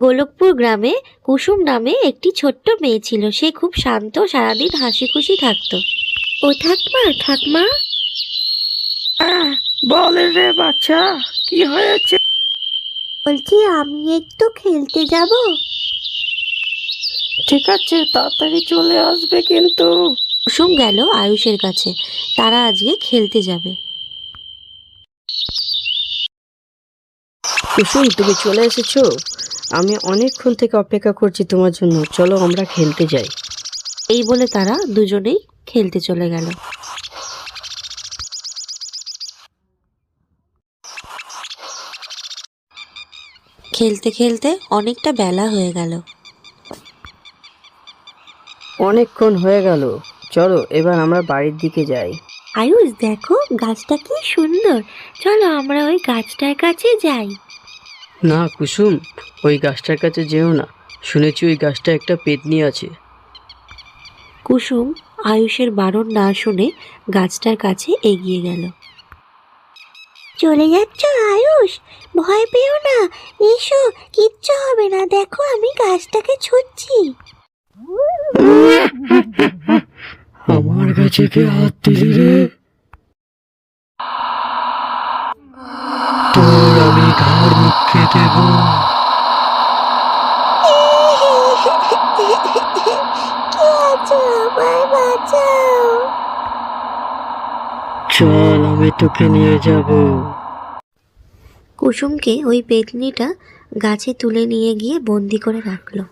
গোলকপুর গ্রামে কুসুম নামে একটি ছোট্ট মেয়ে ছিল। সে খুব শান্ত, সারাদিন হাসি খুশি থাকতো। ও ঠাকমা, ঠাকমা, বল রে বাচ্চা, কি হয়েছে? বলছি আমি একটু খেলতে যাব। ঠিক আছে, তাড়াতাড়ি চলে আসবে কিন্তু। কুসুম গেল আয়ুষের কাছে। তারা আজকে খেলতে যাবে। কুসুম, তুমি চলে এসেছো? আমি অনেকক্ষণ থেকে অপেক্ষা করছি তোমার জন্য। চলো আমরা খেলতে যাই। এই বলে তারা দুজনেই খেলতে চলে গেল। খেলতে খেলতে অনেকটা বেলা হয়ে গেল। অনেকক্ষণ হয়ে গেল, চলো এবার আমরা বাড়ির দিকে যাই। আয়ুষ, দেখো গাছটা কি সুন্দর, চলো আমরা ওই গাছটার কাছে যাই। না কুসুম, ওই গাছটার কাছে যেও না। শুনেছি ওই গাছটা একটা পেতনি আছে। কুসুম আয়ুষের বারণ না শুনে গাছটার কাছে এগিয়ে গেল। চলে যাচ্ছ আয়ুষ? ভয় পেও না, এসো, কিচ্ছু হবে না, দেখো আমি গাছটাকে ছুঁচ্ছি। আমার কাছে কে হাত দিলি রে? তোর আমি ঘাড় মুখে দেব। কে আছো? আমায় বাঁচাও। চল, আমি তোকে নিয়ে যাব। কুসুমকে ওই পেতনিটা গাছে তুলে নিয়ে গিয়ে বন্দি করে রাখলো।